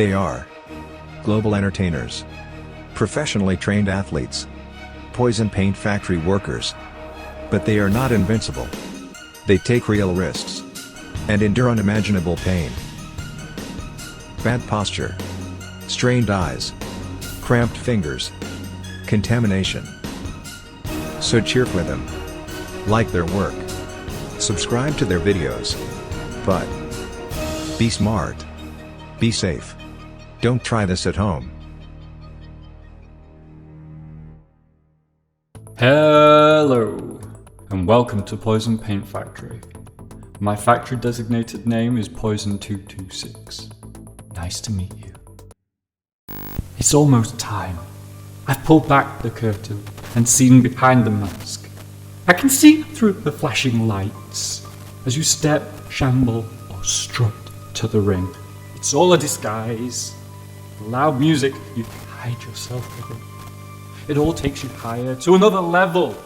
They are global entertainers, professionally trained athletes, poison paint factory workers. But they are not invincible. They take real risks and endure unimaginable pain. Bad posture, strained eyes, cramped fingers, contamination. So cheer for them. Like their work. Subscribe to their videos. But be smart. Be safe. Don't try this at home. Hello, and welcome to Poison Paint Factory. My factory designated name is Poison226. Nice to meet you. It's almost time. I've pulled back the curtain and seen behind the mask. I can see through the flashing lights as you step, shamble, or strut to the ring. It's all a disguise. The loud music, you hide yourself with it. It all takes you higher to another level.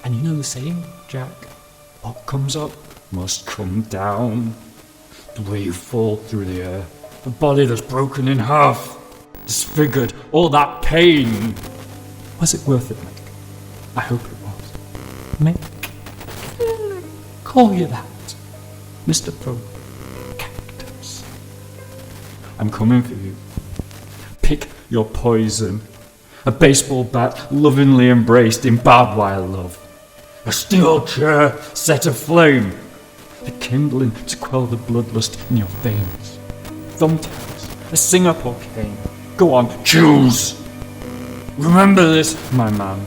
And you know the saying, Jack? What comes up must come down. The way you fall through the air, the body that's broken in half, disfigured, all that pain. Was it worth it, Mick? I hope it was. Mick? Call you that. Mr. Pro Cactus. I'm coming for you. Pick your poison. A baseball bat lovingly embraced in barbed wire love. A steel chair set aflame. The kindling to quell the bloodlust in your veins. Thumbtacks. A Singapore cane. Go on, choose! Remember this, my man.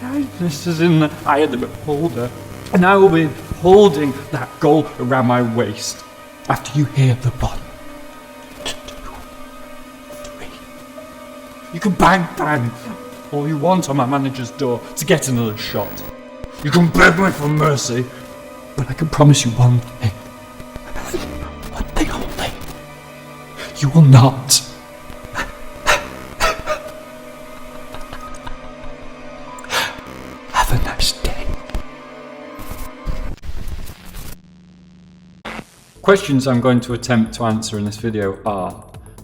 Kindness is in the eye of the beholder, and I will be holding that goal around my waist after you hear the 1, 2, 3. You can bang all you want on my manager's door to get another shot. You can beg me for mercy, but I can promise you one thing. One thing only. You will not. Have a nice day. Questions I'm going to attempt to answer in this video are: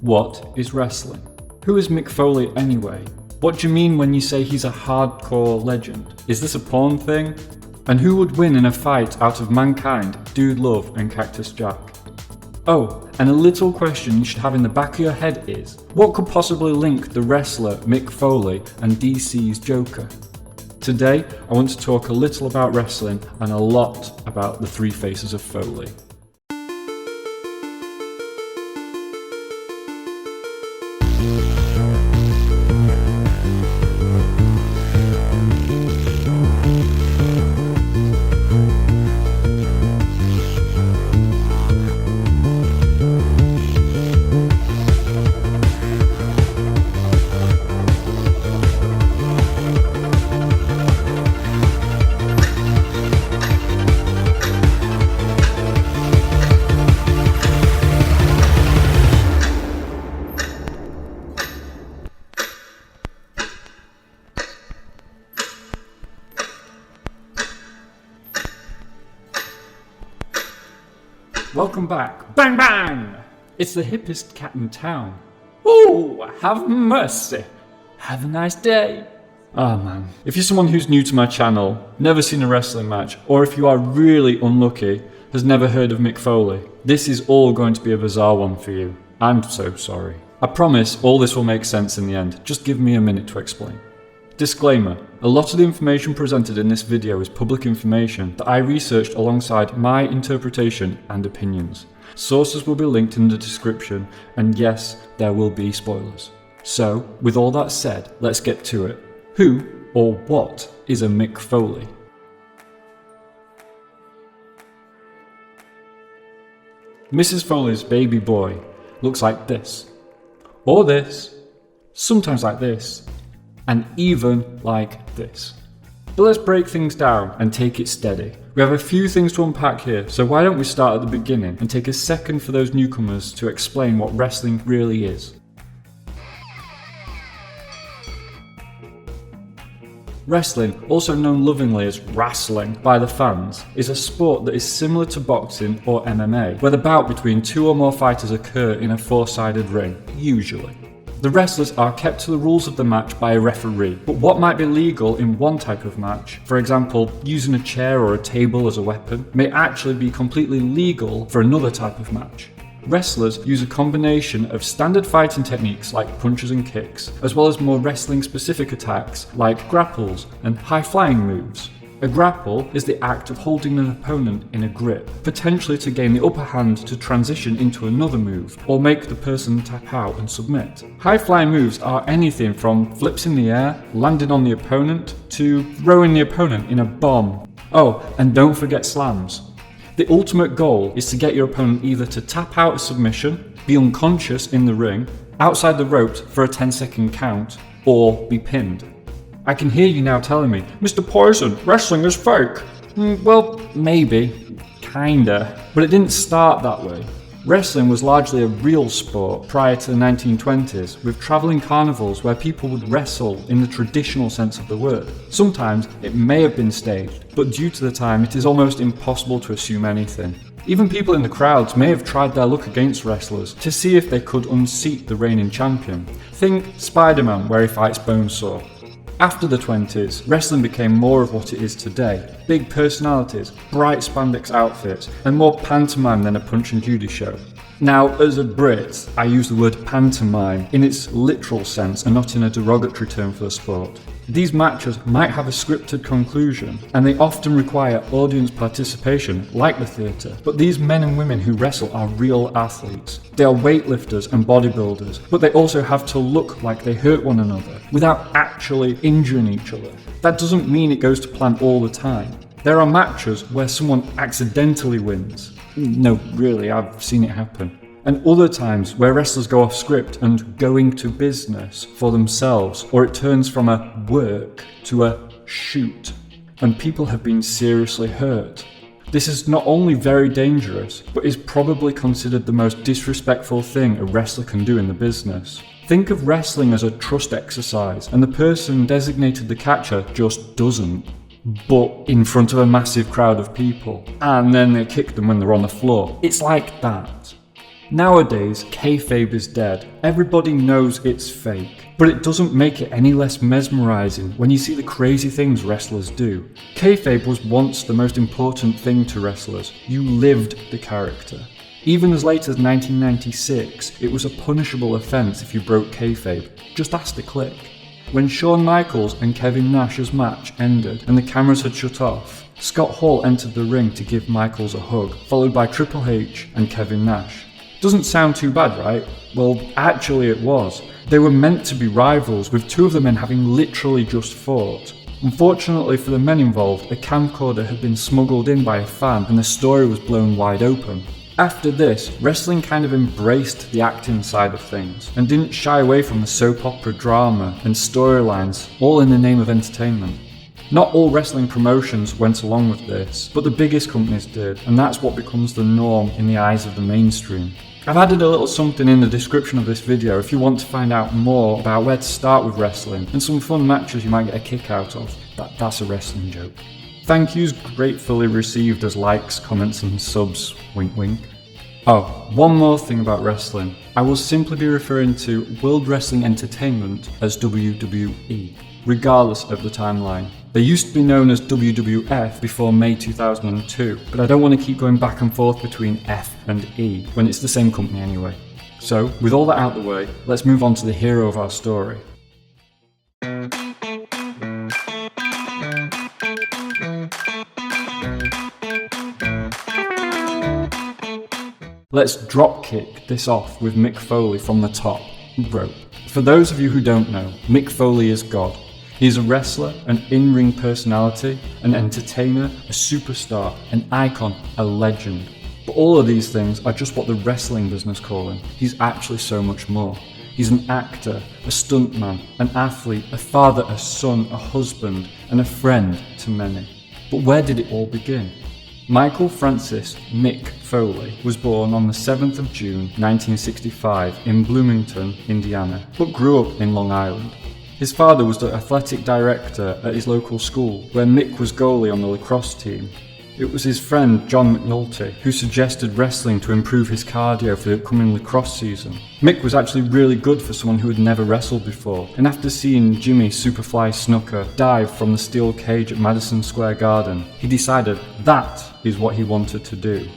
what is wrestling? Who is Mick Foley anyway? What do you mean when you say he's a hardcore legend? Is this a porn thing? And who would win in a fight out of Mankind, Dudelove and Cactus Jack? Oh, and a little question you should have in the back of your head is, what could possibly link the wrestler Mick Foley and DC's Joker? Today, I want to talk a little about wrestling and a lot about the three faces of Foley. Welcome back. Bang bang! It's the hippest cat in town. Oh, have mercy. Have a nice day. Ah man, if you're someone who's new to my channel, never seen a wrestling match, or if you are really unlucky, has never heard of Mick Foley, this is all going to be a bizarre one for you. I'm so sorry. I promise all this will make sense in the end. Just give me a minute to explain. Disclaimer, a lot of the information presented in this video is public information that I researched alongside my interpretation and opinions. Sources will be linked in the description, and yes, there will be spoilers. So, with all that said, let's get to it. Who or what is a Mick Foley? Mrs. Foley's baby boy looks like this, or this, sometimes like this, and even like this. But let's break things down and take it steady. We have a few things to unpack here, so why don't we start at the beginning and take a second for those newcomers to explain what wrestling really is. Wrestling, also known lovingly as wrestling by the fans, is a sport that is similar to boxing or MMA, where the bout between 2 or more fighters occur in a 4-sided ring, usually. The wrestlers are kept to the rules of the match by a referee, but what might be legal in one type of match, for example using a chair or a table as a weapon, may actually be completely legal for another type of match. Wrestlers use a combination of standard fighting techniques like punches and kicks, as well as more wrestling specific attacks like grapples and high flying moves. A grapple is the act of holding an opponent in a grip, potentially to gain the upper hand to transition into another move, or make the person tap out and submit. High flying moves are anything from flips in the air, landing on the opponent, to throwing the opponent in a bomb. Oh, and don't forget slams. The ultimate goal is to get your opponent either to tap out a submission, be unconscious in the ring, outside the ropes for a 10-second count, or be pinned. I can hear you now telling me, Mr. Poison, wrestling is fake. Well, maybe. Kinda. But it didn't start that way. Wrestling was largely a real sport prior to the 1920s, with travelling carnivals where people would wrestle in the traditional sense of the word. Sometimes it may have been staged, but due to the time it is almost impossible to assume anything. Even people in the crowds may have tried their luck against wrestlers to see if they could unseat the reigning champion. Think Spider-Man where he fights Bonesaw. After the 20s, wrestling became more of what it is today. Big personalities, bright spandex outfits, and more pantomime than a Punch and Judy show. Now, as a Brit, I use the word pantomime in its literal sense and not in a derogatory term for the sport. These matches might have a scripted conclusion, and they often require audience participation, like the theatre. But these men and women who wrestle are real athletes. They are weightlifters and bodybuilders, but they also have to look like they hurt one another, without actually injuring each other. That doesn't mean it goes to plan all the time. There are matches where someone accidentally wins. No, really, I've seen it happen. And other times where wrestlers go off script and going to business for themselves, or it turns from a work to a shoot, and people have been seriously hurt. This is not only very dangerous, but is probably considered the most disrespectful thing a wrestler can do in the business. Think of wrestling as a trust exercise, and the person designated the catcher just doesn't, but in front of a massive crowd of people, and then they kick them when they're on the floor. It's like that. Nowadays, kayfabe is dead. Everybody knows it's fake, but it doesn't make it any less mesmerizing when you see the crazy things wrestlers do. Kayfabe was once the most important thing to wrestlers. You lived the character. Even as late as 1996, it was a punishable offence if you broke kayfabe. Just ask the Click. When Shawn Michaels and Kevin Nash's match ended and the cameras had shut off, Scott Hall entered the ring to give Michaels a hug, followed by Triple H and Kevin Nash. Doesn't sound too bad, right? Well, actually it was. They were meant to be rivals, with 2 of the men having literally just fought. Unfortunately for the men involved, a camcorder had been smuggled in by a fan and the story was blown wide open. After this, wrestling kind of embraced the acting side of things and didn't shy away from the soap opera drama and storylines, all in the name of entertainment. Not all wrestling promotions went along with this, but the biggest companies did, and that's what becomes the norm in the eyes of the mainstream. I've added a little something in the description of this video if you want to find out more about where to start with wrestling and some fun matches you might get a kick out of. That's a wrestling joke. Thank yous gratefully received as likes, comments and subs, wink wink. Oh, one more thing about wrestling. I will simply be referring to World Wrestling Entertainment as WWE, regardless of the timeline. They used to be known as WWF before May 2002, but I don't want to keep going back and forth between F and E when it's the same company anyway. So, with all that out the way, let's move on to the hero of our story. Let's dropkick this off with Mick Foley from the top rope. For those of you who don't know, Mick Foley is God. He's a wrestler, an in-ring personality, an entertainer, a superstar, an icon, a legend. But all of these things are just what the wrestling business call him. He's actually so much more. He's an actor, a stuntman, an athlete, a father, a son, a husband, and a friend to many. But where did it all begin? Michael Francis Mick Foley was born on the 7th of June 1965 in Bloomington, Indiana, but grew up in Long Island. His father was the athletic director at his local school, where Mick was goalie on the lacrosse team. It was his friend John McNulty who suggested wrestling to improve his cardio for the upcoming lacrosse season. Mick was actually really good for someone who had never wrestled before, and after seeing Jimmy Superfly Snuka dive from the steel cage at Madison Square Garden, he decided that is what he wanted to do.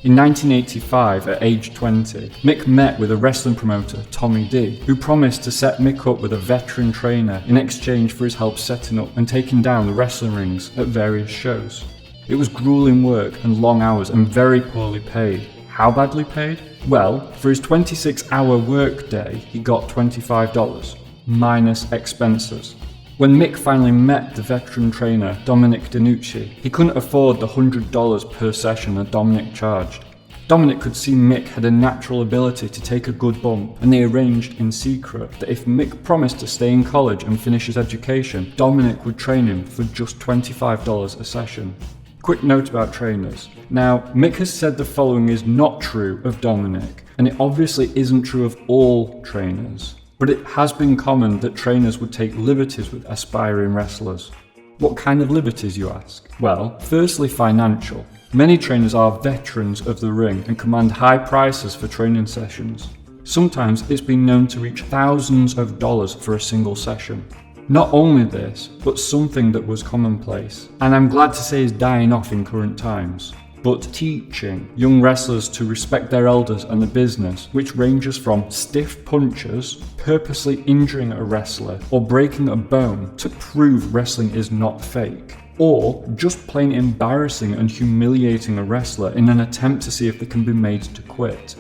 In 1985, at age 20, Mick met with a wrestling promoter, Tommy D, who promised to set Mick up with a veteran trainer in exchange for his help setting up and taking down the wrestling rings at various shows. It was grueling work and long hours and very poorly paid. How badly paid? Well, for his 26-hour work day, he got $25, minus expenses. When Mick finally met the veteran trainer, Dominic DiNucci, he couldn't afford the $100 per session that Dominic charged. Dominic could see Mick had a natural ability to take a good bump, and they arranged in secret that if Mick promised to stay in college and finish his education, Dominic would train him for just $25 a session. Quick note about trainers. Now, Mick has said the following is not true of Dominic, and it obviously isn't true of all trainers, but it has been common that trainers would take liberties with aspiring wrestlers. What kind of liberties, you ask? Well, firstly, financial. Many trainers are veterans of the ring and command high prices for training sessions. Sometimes it's been known to reach thousands of dollars for a single session. Not only this, but something that was commonplace, and I'm glad to say is dying off in current times, but teaching young wrestlers to respect their elders and the business, which ranges from stiff punches, purposely injuring a wrestler, or breaking a bone to prove wrestling is not fake, or just plain embarrassing and humiliating a wrestler in an attempt to see if they can be made to quit.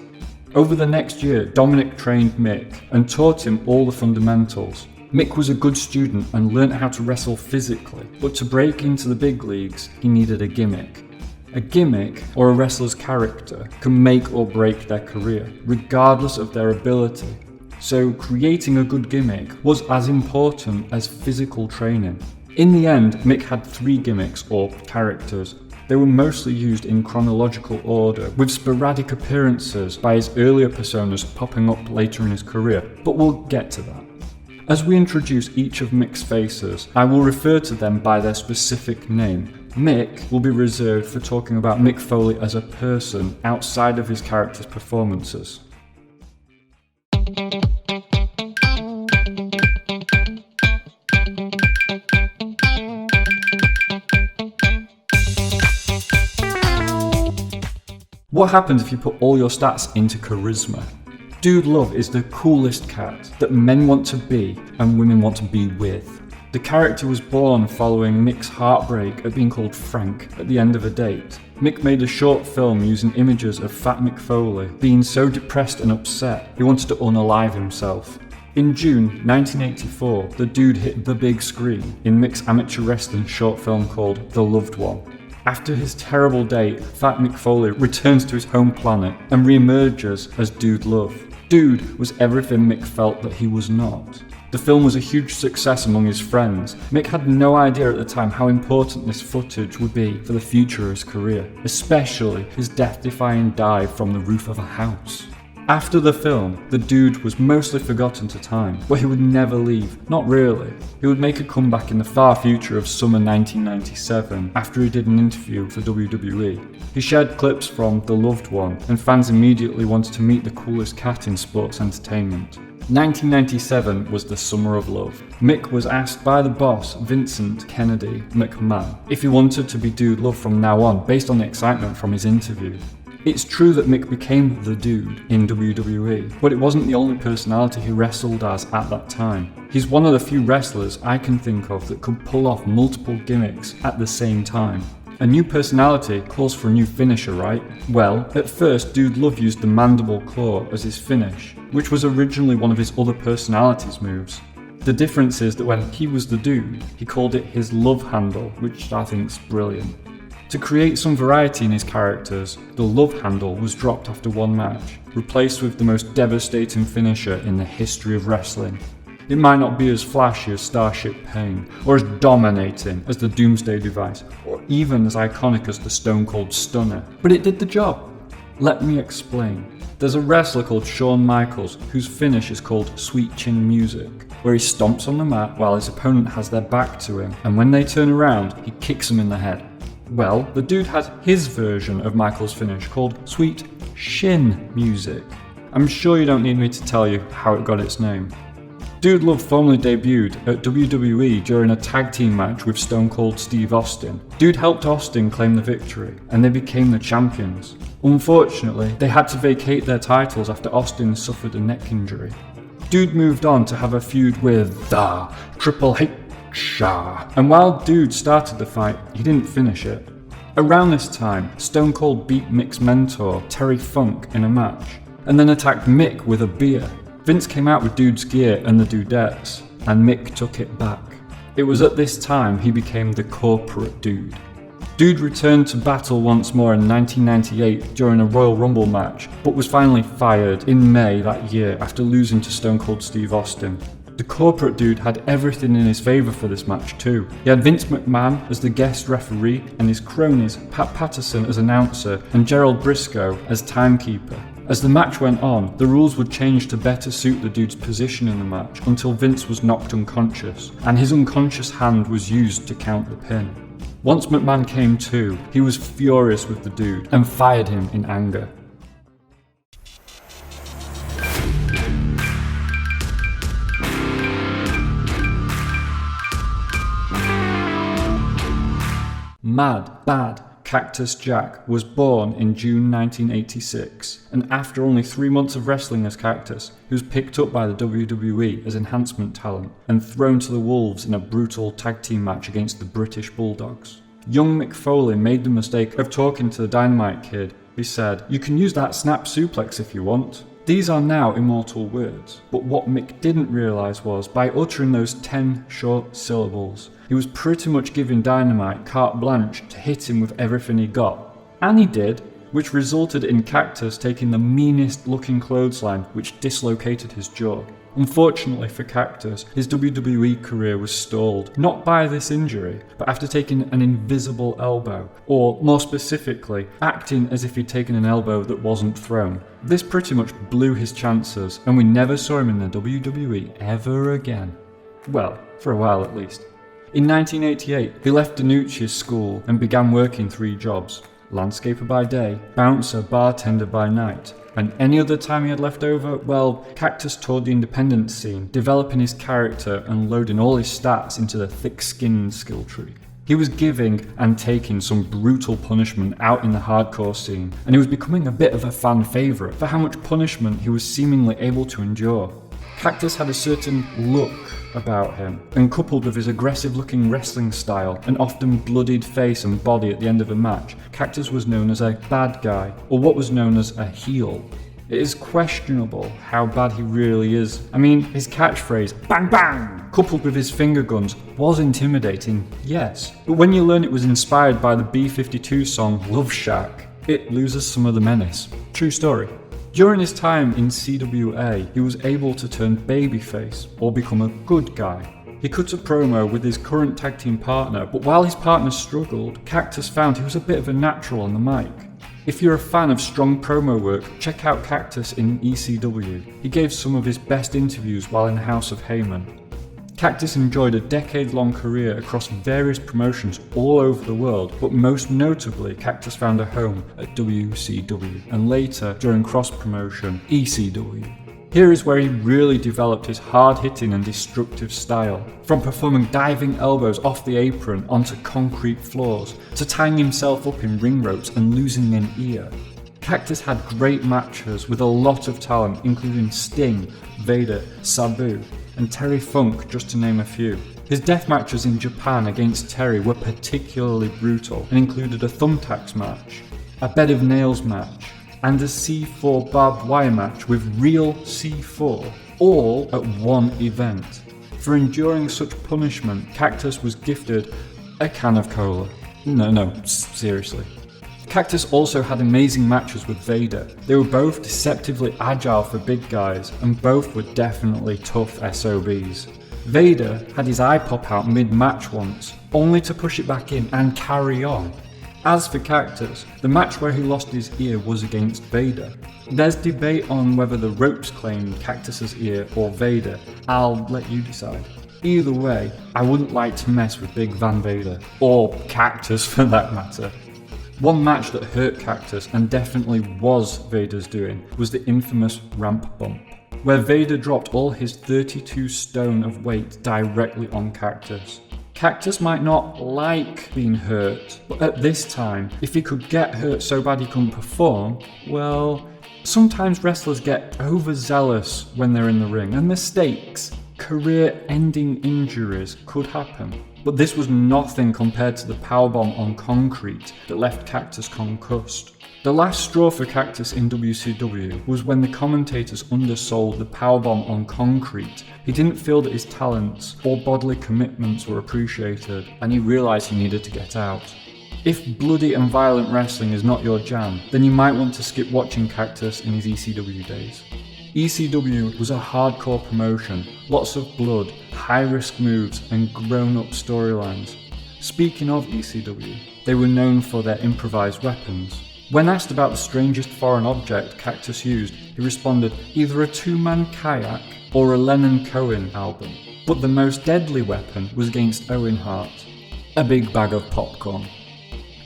Over the next year, Dominic trained Mick and taught him all the fundamentals. Mick was a good student and learnt how to wrestle physically, but to break into the big leagues, he needed a gimmick. A gimmick, or a wrestler's character, can make or break their career, regardless of their ability. So creating a good gimmick was as important as physical training. In the end, Mick had 3 gimmicks, or characters. They were mostly used in chronological order, with sporadic appearances by his earlier personas popping up later in his career, but we'll get to that. As we introduce each of Mick's faces, I will refer to them by their specific name. Mick will be reserved for talking about Mick Foley as a person outside of his character's performances. What happens if you put all your stats into charisma? Dudelove is the coolest cat that men want to be and women want to be with. The character was born following Mick's heartbreak at being called Frank at the end of a date. Mick made a short film using images of fat Mick Foley being so depressed and upset he wanted to unalive himself. In June 1984, the dude hit the big screen in Mick's amateur wrestling short film called The Loved One. After his terrible date, Fat Mick Foley returns to his home planet and re-emerges as Dudelove. Dude was everything Mick felt that he was not. The film was a huge success among his friends. Mick had no idea at the time how important this footage would be for the future of his career, especially his death-defying dive from the roof of a house. After the film, the dude was mostly forgotten to time, but he would never leave, not really. He would make a comeback in the far future of summer 1997 after he did an interview for WWE. He shared clips from The Loved One, and fans immediately wanted to meet the coolest cat in sports entertainment. 1997 was the summer of love. Mick was asked by the boss, Vincent Kennedy McMahon, if he wanted to be Dudelove from now on based on the excitement from his interview. It's true that Mick became the dude in WWE, but it wasn't the only personality he wrestled as at that time. He's one of the few wrestlers I can think of that could pull off multiple gimmicks at the same time. A new personality calls for a new finisher, right? Well, at first Dudelove used the mandible claw as his finish, which was originally one of his other personalities' moves. The difference is that when he was the dude, he called it his love handle, which I think's brilliant. To create some variety in his characters, the love handle was dropped after one match, replaced with the most devastating finisher in the history of wrestling. It might not be as flashy as Starship Pain, or as dominating as the Doomsday Device, or even as iconic as the Stone Cold Stunner, but it did the job. Let me explain. There's a wrestler called Shawn Michaels whose finish is called Sweet Chin Music. where he stomps on the mat while his opponent has their back to him, and when they turn around, he kicks them in the head. Well, the dude had his version of Michael's finish called Sweet Shin Music. I'm sure you don't need me to tell you how it got its name. Dudelove formally debuted at WWE during a tag team match with Stone Cold Steve Austin. Dude helped Austin claim the victory, and they became the champions. Unfortunately, they had to vacate their titles after Austin suffered a neck injury. Dude moved on to have a feud with the Triple H, and while Dude started the fight, he didn't finish it. Around this time, Stone Cold beat Mick's mentor, Terryfunk, in a match, and then attacked Mick with a beer. Vince came out with Dude's gear and the Dudettes, and Mick took it back. It was at this time he became the corporate Dude. Dude returned to battle once more in 1998 during a Royal Rumble match, but was finally fired in May that year after losing to Stone Cold Steve Austin. The corporate Dude had everything in his favour for this match too. He had Vince McMahon as the guest referee and his cronies Pat Patterson as announcer and Gerald Briscoe as timekeeper. As the match went on, the rules would change to better suit the Dude's position in the match until Vince was knocked unconscious, and his unconscious hand was used to count the pin. Once McMahon came to, he was furious with the Dude and fired him in anger. Mad Bad Cactus Jack was born in June 1986, and after only 3 months of wrestling as Cactus, he was picked up by the WWE as enhancement talent and thrown to the wolves in a brutal tag team match against the British Bulldogs. Young Mick Foley made the mistake of talking to the Dynamite Kid. He said, "You can use that snap suplex if you want." These are now immortal words, but what Mick didn't realise was, by uttering those 10 short syllables, he was pretty much giving Dynamite carte blanche to hit him with everything he got. And he did, which resulted in Cactus taking the meanest looking clothesline which dislocated his jaw. Unfortunately for Cactus, his WWE career was stalled, not by this injury, but after taking an invisible elbow, or more specifically, acting as if he'd taken an elbow that wasn't thrown. This pretty much blew his chances, and we never saw him in the WWE ever again. Well, for a while at least. In 1988, he left Danucci's school and began working 3 jobs: landscaper by day, bouncer, bartender by night. And any other time he had left over, well, Cactus toured the independent scene, developing his character and loading all his stats into the thick-skinned skill tree. He was giving and taking some brutal punishment out in the hardcore scene, and he was becoming a bit of a fan favourite for how much punishment he was seemingly able to endure. Cactus had a certain look about him, and coupled with his aggressive-looking wrestling style and often bloodied face and body at the end of a match, Cactus was known as a bad guy, or what was known as a heel. It is questionable how bad he really is. I mean, his catchphrase, "bang bang," coupled with his finger guns, was intimidating, yes, but when you learn it was inspired by the B-52 song Love Shack, it loses some of the menace. True story. During his time in CWA, he was able to turn babyface, or become a good guy. He cut a promo with his current tag team partner, but while his partner struggled, Cactus found he was a bit of a natural on the mic. If you're a fan of strong promo work, check out Cactus in ECW. He gave some of his best interviews while in House of Heyman. Cactus enjoyed a decade-long career across various promotions all over the world, but most notably, Cactus found a home at WCW, and later, during cross-promotion, ECW. Here is where he really developed his hard-hitting and destructive style, from performing diving elbows off the apron onto concrete floors, to tying himself up in ring ropes and losing an ear. Cactus had great matches with a lot of talent, including Sting, Vader, Sabu, and Terry Funk, just to name a few. His death matches in Japan against Terry were particularly brutal and included a thumbtacks match, a bed of nails match, and a C4 barbed wire match with real C4, all at one event. For enduring such punishment, Cactus was gifted a can of cola. No, seriously. Cactus also had amazing matches with Vader. They were both deceptively agile for big guys, and both were definitely tough SOBs. Vader had his eye pop out mid-match once, only to push it back in and carry on. As for Cactus, the match where he lost his ear was against Vader. There's debate on whether the ropes claimed Cactus's ear or Vader. I'll let you decide. Either way, I wouldn't like to mess with Big Van Vader, or Cactus for that matter. One match that hurt Cactus, and definitely was Vader's doing, was the infamous ramp bump, where Vader dropped all his 32 stone of weight directly on Cactus. Cactus might not like being hurt, but at this time, if he could get hurt so bad he couldn't perform, well, sometimes wrestlers get overzealous when they're in the ring, and mistakes, career-ending injuries could happen. But this was nothing compared to the powerbomb on concrete that left Cactus concussed. The last straw for Cactus in WCW was when the commentators undersold the powerbomb on concrete. He didn't feel that his talents or bodily commitments were appreciated, and he realised he needed to get out. If bloody and violent wrestling is not your jam, then you might want to skip watching Cactus in his ECW days. ECW was a hardcore promotion, lots of blood, high-risk moves and grown-up storylines. Speaking of ECW, they were known for their improvised weapons. When asked about the strangest foreign object Cactus used, he responded either a two-man kayak or a Lennon-Cohen album. But the most deadly weapon was against Owen Hart, a big bag of popcorn.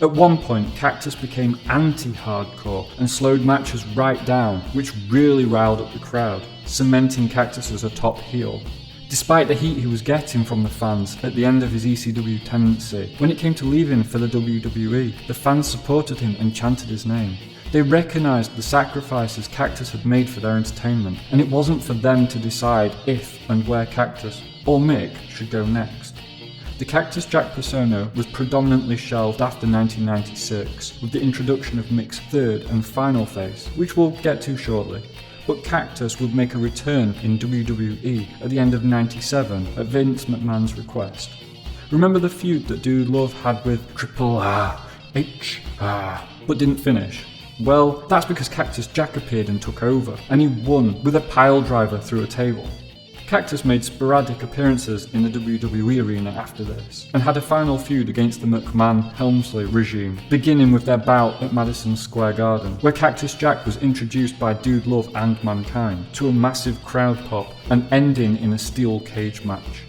At one point, Cactus became anti-hardcore and slowed matches right down, which really riled up the crowd, cementing Cactus as a top heel. Despite the heat he was getting from the fans at the end of his ECW tenancy, when it came to leaving for the WWE, the fans supported him and chanted his name. They recognised the sacrifices Cactus had made for their entertainment, and it wasn't for them to decide if and where Cactus, or Mick, should go next. The Cactus Jack persona was predominantly shelved after 1996, with the introduction of Mick's third and final face, which we'll get to shortly. But Cactus would make a return in WWE at the end of '97 at Vince McMahon's request. Remember the feud that dudelove had with Triple R, HR, but didn't finish? Well, that's because Cactus Jack appeared and took over, and he won with a pile driver through a table. Cactus made sporadic appearances in the WWE arena after this, and had a final feud against the McMahon-Helmsley regime, beginning with their bout at Madison Square Garden, where Cactus Jack was introduced by dudelove and Mankind to a massive crowd pop, and ending in a steel cage match.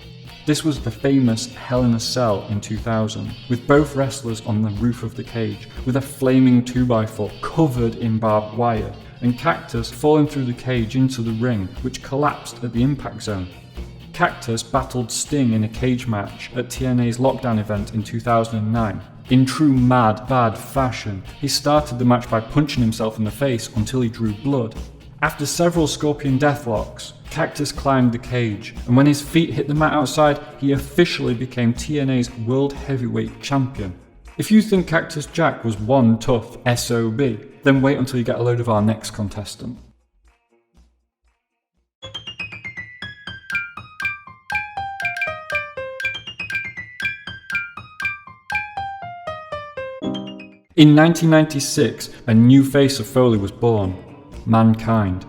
This was the famous Hell in a Cell in 2000, with both wrestlers on the roof of the cage, with a flaming 2x4 covered in barbed wire, and Cactus falling through the cage into the ring, which collapsed at the impact zone. Cactus battled Sting in a cage match at TNA's Lockdown event in 2009. In true mad, bad fashion, he started the match by punching himself in the face until he drew blood. After several Scorpion deathlocks, Cactus climbed the cage, and when his feet hit the mat outside, he officially became TNA's World Heavyweight Champion. If you think Cactus Jack was one tough SOB, then wait until you get a load of our next contestant. In 1996, a new face of Foley was born, Mankind.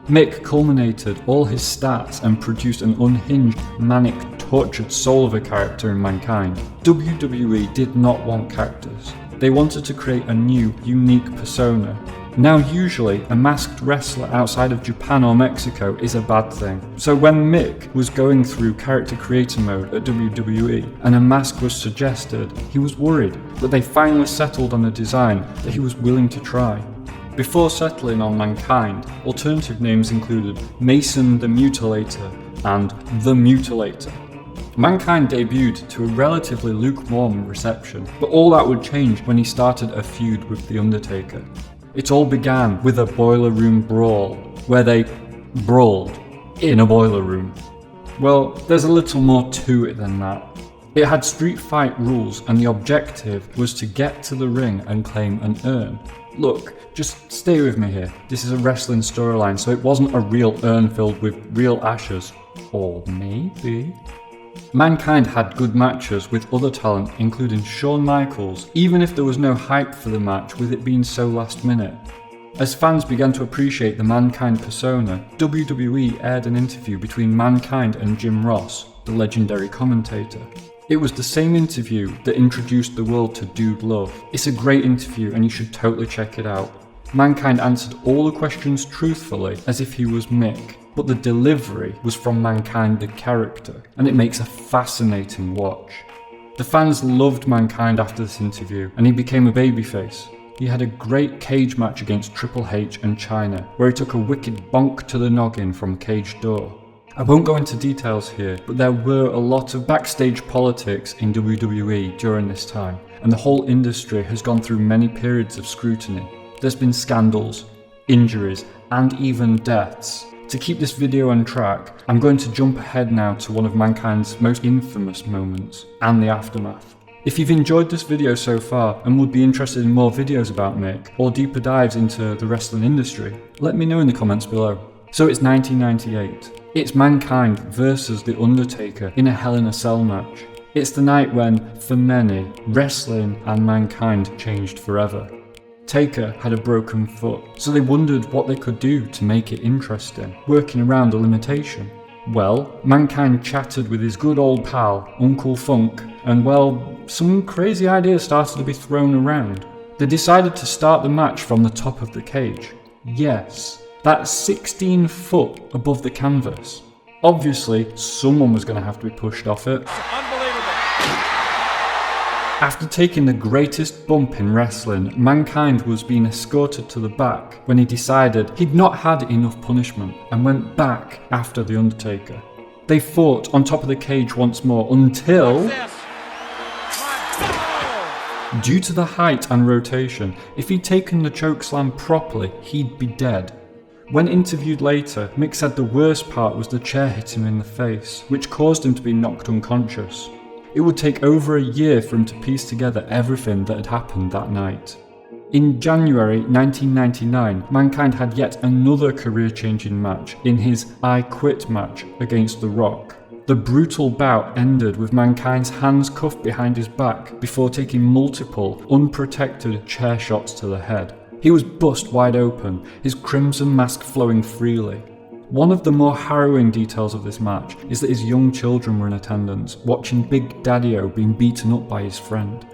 Mick culminated all his stats and produced an unhinged, manic, tortured soul of a character in Mankind. WWE did not want Cactus. They wanted to create a new, unique persona. Now usually, a masked wrestler outside of Japan or Mexico is a bad thing. So when Mick was going through character creator mode at WWE and a mask was suggested, he was worried, but they finally settled on a design that he was willing to try. Before settling on Mankind, alternative names included Mason the Mutilator and The Mutilator. Mankind debuted to a relatively lukewarm reception, but all that would change when he started a feud with The Undertaker. It all began with a boiler room brawl, where they brawled in a boiler room. Well, there's a little more to it than that. It had street fight rules, and the objective was to get to the ring and claim an urn. Look, just stay with me here. This is a wrestling storyline, so it wasn't a real urn filled with real ashes. Or maybe. Mankind had good matches with other talent, including Shawn Michaels, even if there was no hype for the match with it being so last minute. As fans began to appreciate the Mankind persona, WWE aired an interview between Mankind and Jim Ross, the legendary commentator. It was the same interview that introduced the world to Dudelove. It's a great interview and you should totally check it out. Mankind answered all the questions truthfully as if he was Mick, but the delivery was from Mankind the character, and it makes a fascinating watch. The fans loved Mankind after this interview, and he became a babyface. He had a great cage match against Triple H and China, where he took a wicked bonk to the noggin from cage door. I won't go into details here, but there were a lot of backstage politics in WWE during this time, and the whole industry has gone through many periods of scrutiny. There's been scandals, injuries, and even deaths. To keep this video on track, I'm going to jump ahead now to one of Mankind's most infamous moments, and the aftermath. If you've enjoyed this video so far and would be interested in more videos about Mick, or deeper dives into the wrestling industry, let me know in the comments below. So it's 1998. It's Mankind versus The Undertaker in a Hell in a Cell match. It's the night when, for many, wrestling and Mankind changed forever. Taker had a broken foot, so they wondered what they could do to make it interesting, working around the limitation. Well, Mankind chatted with his good old pal, Uncle Funk, and well, some crazy ideas started to be thrown around. They decided to start the match from the top of the cage. Yes, that's 16 foot above the canvas. Obviously, someone was going to have to be pushed off it. After taking the greatest bump in wrestling, Mankind was being escorted to the back when he decided he'd not had enough punishment and went back after The Undertaker. They fought on top of the cage once more until... Due to the height and rotation, if he'd taken the chokeslam properly, he'd be dead. When interviewed later, Mick said the worst part was the chair hit him in the face, which caused him to be knocked unconscious. It would take over a year for him to piece together everything that had happened that night. In January 1999, Mankind had yet another career-changing match in his I Quit match against The Rock. The brutal bout ended with Mankind's hands cuffed behind his back before taking multiple, unprotected chair shots to the head. He was bust wide open, his crimson mask flowing freely. One of the more harrowing details of this match is that his young children were in attendance, watching Big Daddy-O being beaten up by his friend.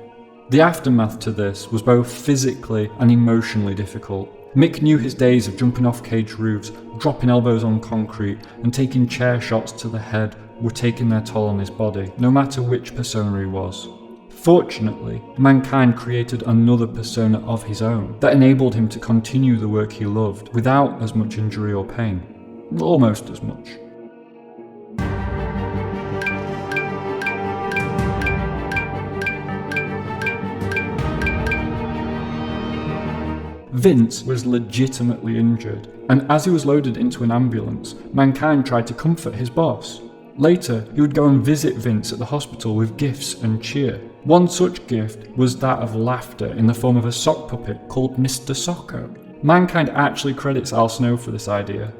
The aftermath to this was both physically and emotionally difficult. Mick knew his days of jumping off cage roofs, dropping elbows on concrete, and taking chair shots to the head were taking their toll on his body, no matter which persona he was. Fortunately, Mankind created another persona of his own that enabled him to continue the work he loved without as much injury or pain. Almost as much. Vince was legitimately injured, and as he was loaded into an ambulance, Mankind tried to comfort his boss. Later, he would go and visit Vince at the hospital with gifts and cheer. One such gift was that of laughter in the form of a sock puppet called Mr. Socko. Mankind actually credits Al Snow for this idea.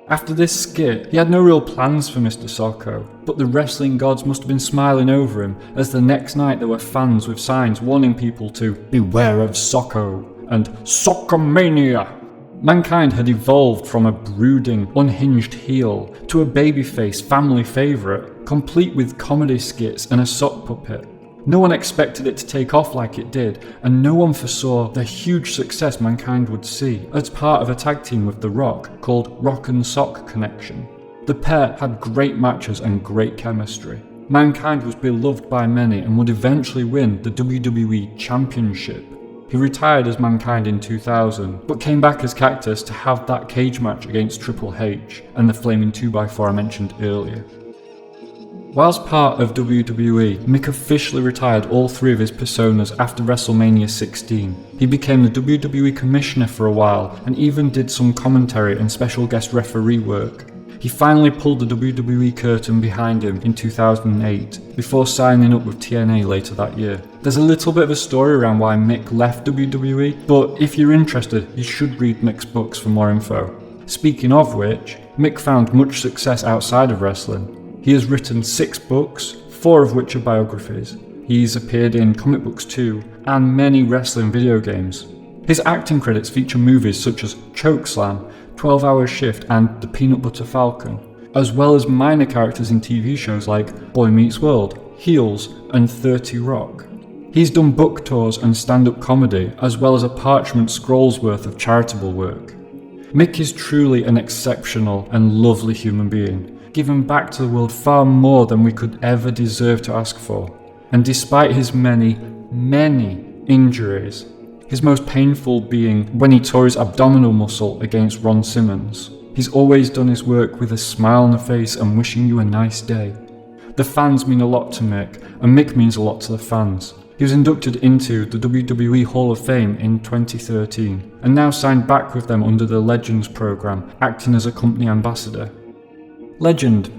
After this skit, he had no real plans for Mr. Socko, but the wrestling gods must have been smiling over him as the next night there were fans with signs warning people to beware of Socko and Sockomania. Mankind had evolved from a brooding, unhinged heel to a babyface family favourite, complete with comedy skits and a sock puppet. No one expected it to take off like it did, and no one foresaw the huge success Mankind would see as part of a tag team with The Rock called Rock and Sock Connection. The pair had great matches and great chemistry. Mankind was beloved by many and would eventually win the WWE Championship. He retired as Mankind in 2000, but came back as Cactus to have that cage match against Triple H and the flaming 2x4 I mentioned earlier. Whilst part of WWE, Mick officially retired all three of his personas after WrestleMania 16. He became the WWE Commissioner for a while and even did some commentary and special guest referee work. He finally pulled the WWE curtain behind him in 2008, before signing up with TNA later that year. There's a little bit of a story around why Mick left WWE, but if you're interested, you should read Mick's books for more info. Speaking of which, Mick found much success outside of wrestling. He has written 6 books, 4 of which are biographies. He's appeared in comic books too, and many wrestling video games. His acting credits feature movies such as Chokeslam, 12 Hour Shift and The Peanut Butter Falcon, as well as minor characters in TV shows like Boy Meets World, Heels, and 30 Rock. He's done book tours and stand-up comedy, as well as a parchment scroll's worth of charitable work. Mick is truly an exceptional and lovely human being, giving back to the world far more than we could ever deserve to ask for. And despite his many injuries, his most painful being when he tore his abdominal muscle against Ron Simmons, he's always done his work with a smile on the face and wishing you a nice day. The fans mean a lot to Mick, and Mick means a lot to the fans. He was inducted into the WWE Hall of Fame in 2013, and now signed back with them under the Legends program, acting as a company ambassador. Legend,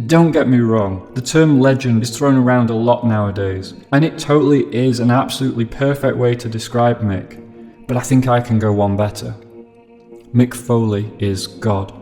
Don't get me wrong, the term legend is thrown around a lot nowadays, and it totally is an absolutely perfect way to describe Mick, but I think I can go one better. Mick Foley is God.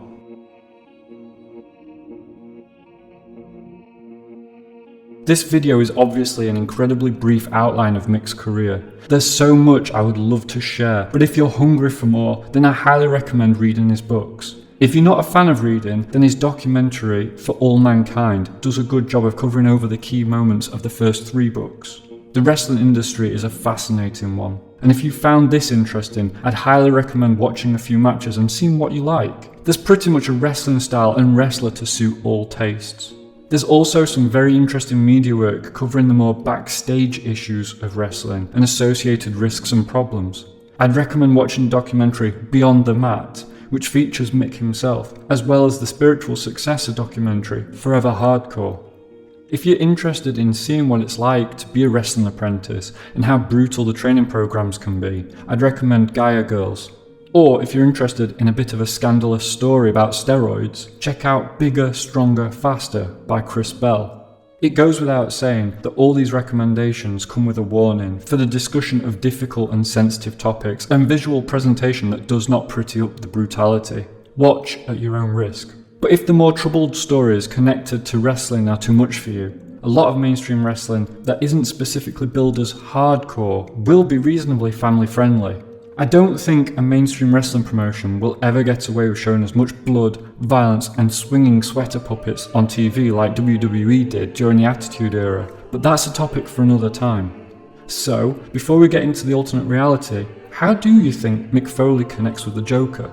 This video is obviously an incredibly brief outline of Mick's career. There's so much I would love to share, but if you're hungry for more, then I highly recommend reading his books. If you're not a fan of reading, then his documentary, For All Mankind, does a good job of covering over the key moments of the first 3 books. The wrestling industry is a fascinating one, and if you found this interesting, I'd highly recommend watching a few matches and seeing what you like. There's pretty much a wrestling style and wrestler to suit all tastes. There's also some very interesting media work covering the more backstage issues of wrestling and associated risks and problems. I'd recommend watching the documentary Beyond the Mat, which features Mick himself, as well as the spiritual successor documentary Forever Hardcore. If you're interested in seeing what it's like to be a wrestling apprentice and how brutal the training programs can be, I'd recommend Gaia Girls. Or if you're interested in a bit of a scandalous story about steroids, check out Bigger, Stronger, Faster by Chris Bell. It goes without saying that all these recommendations come with a warning for the discussion of difficult and sensitive topics and visual presentation that does not pretty up the brutality. Watch at your own risk. But if the more troubled stories connected to wrestling are too much for you, a lot of mainstream wrestling that isn't specifically billed as hardcore will be reasonably family friendly. I don't think a mainstream wrestling promotion will ever get away with showing as much blood, violence and swinging sweater puppets on TV like WWE did during the Attitude Era, but that's a topic for another time. So, before we get into the alternate reality, how do you think Mick Foley connects with the Joker?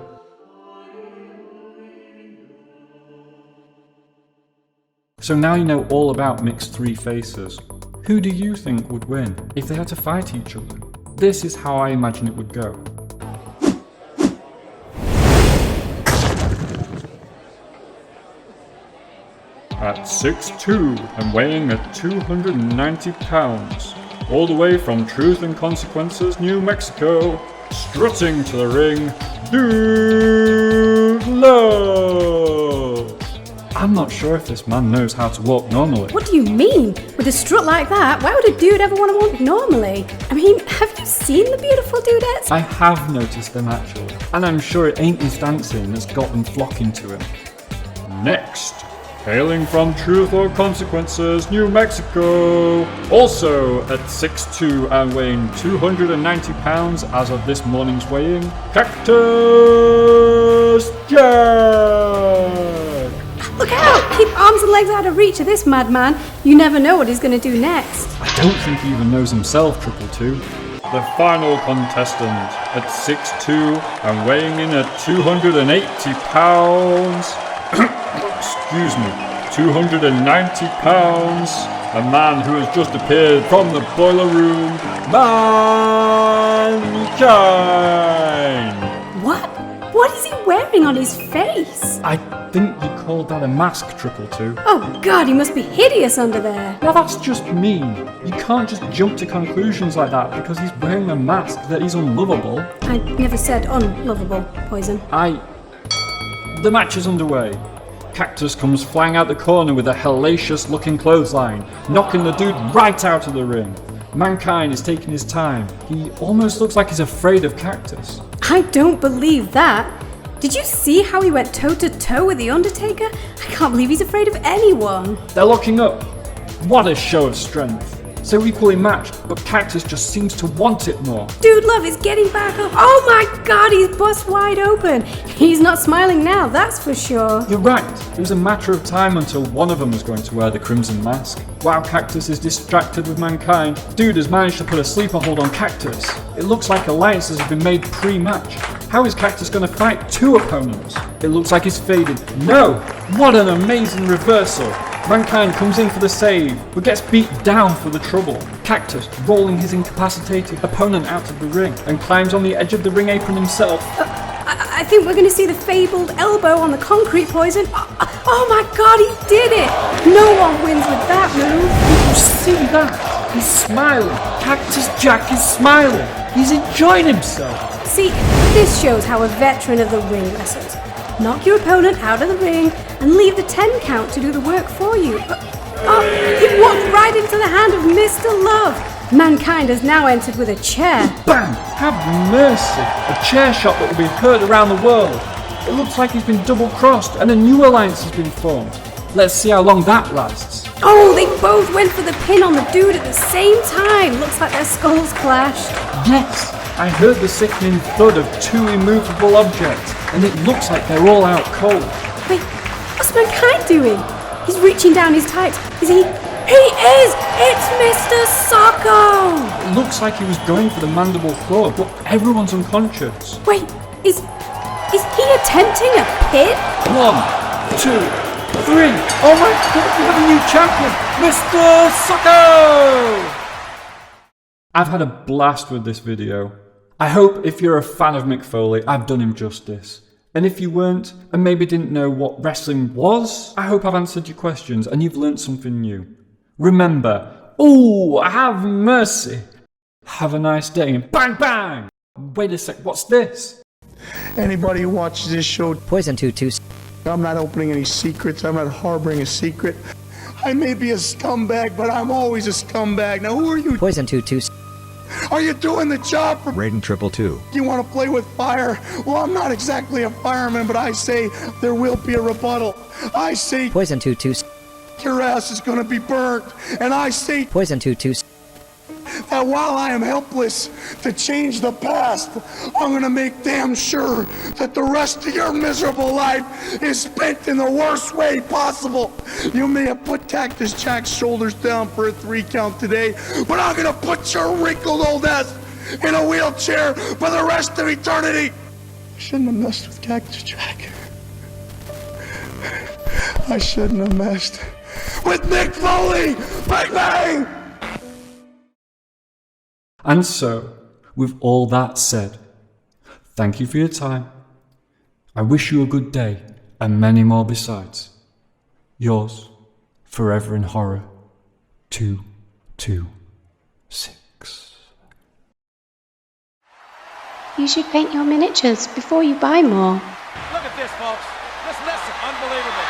So now you know all about Mick's 3 faces. Who do you think would win if they had to fight each other? This is how I imagine it would go. At 6'2" and weighing at 290 pounds, all the way from Truth and Consequences, New Mexico, strutting to the ring, dudelove! I'm not sure if this man knows how to walk normally. What do you mean? With a strut like that, why would a dude ever want to walk normally? I mean, have you seen the beautiful dudettes? I have noticed them actually, and I'm sure it ain't his dancing that's got them flocking to him. Next, hailing from Truth or Consequences, New Mexico, also at 6'2" and weighing 290 pounds as of this morning's weighing, Cactus Jack! Look out! Keep arms and legs out of reach of this madman. You never know what he's going to do next. I don't think he even knows himself, Triple Two. The final contestant at 6'2" and weighing in at 280 pounds. Excuse me, 290 pounds. A man who has just appeared from the boiler room, Mankind. What is he wearing on his face? I think you called that a mask, Triple Two. Oh God, he must be hideous under there. Now that's just mean. You can't just jump to conclusions like that because he's wearing a mask that is unlovable. I never said unlovable, Poison. The match is underway. Cactus comes flying out the corner with a hellacious looking clothesline, knocking the dude right out of the ring. Mankind is taking his time. He almost looks like he's afraid of Cactus. I don't believe that. Did you see how he went toe to toe with The Undertaker? I can't believe he's afraid of anyone. They're locking up. What a show of strength. so equally matched, but Cactus just seems to want it more. Dudelove is getting back up. Oh my god, he's bust wide open. He's not smiling now, that's for sure. You're right, it was a matter of time until one of them was going to wear the crimson mask. While Cactus is distracted with mankind, Dude has managed to put a sleeper hold on Cactus. It looks like alliances have been made pre-match. How is Cactus going to fight two opponents? It looks like he's faded. No! What an amazing reversal! Mankind comes in for the save, but gets beat down for the trouble. Cactus rolling his incapacitated opponent out of the ring and climbs on the edge of the ring apron himself. I think we're going to see the fabled elbow on the concrete poison. Oh my god, he did it! No one wins with that move. Did you see that? He's smiling. Cactus Jack is smiling. He's enjoying himself. See, this shows how a veteran of the ring wrestles. Knock your opponent out of the ring and leave the 10 count to do the work for you. He walked right into the hand of Mr. Love. Mankind has now entered with a chair. Bang! Have mercy! A chair shot that will be heard around the world. It looks like he's been double-crossed and a new alliance has been formed. Let's see how long that lasts. Oh, they both went for the pin on the dude at the same time. Looks like their skulls clashed. Yes! I heard the sickening thud of two immovable objects, and it looks like they're all out cold. Wait, what's Mankind doing? He's reaching down his tights. Is he? He is! It's Mr. Socko! It looks like he was going for the mandible claw, but everyone's unconscious. Wait, is he attempting a pin? 1, 2, 3. Oh my god, we have a new champion, Mr. Socko! I've had a blast with this video. I hope if you're a fan of Mick Foley, I've done him justice. And if you weren't, and maybe didn't know what wrestling was, I hope I've answered your questions and you've learnt something new. Remember, oh, have mercy. Have a nice day and bang bang! Wait a sec, what's this? Anybody who watches this show, Poison22. I'm not opening any secrets, I'm not harboring a secret. I may be a scumbag, but I'm always a scumbag. Now who are you? Poison22. Are you doing the job for Raiden 222. You want to play with fire? Well, I'm not exactly a fireman, but I say there will be a rebuttal. I say Poison22. your ass is going to be burnt. And I say Poison22. that while I am helpless to change the past, I'm going to make damn sure that the rest of your miserable life is spent in the worst way possible. You may have put Cactus Jack's shoulders down for a 3 count today, but I'm going to put your wrinkled old ass in a wheelchair for the rest of eternity. I shouldn't have messed with Cactus Jack. I shouldn't have messed with Mick Foley. Bang bang! And so, with all that said, thank you for your time. I wish you a good day and many more besides. Yours, forever in horror, 226. You should paint your miniatures before you buy more. Look at this, folks. This lesson, unbelievable.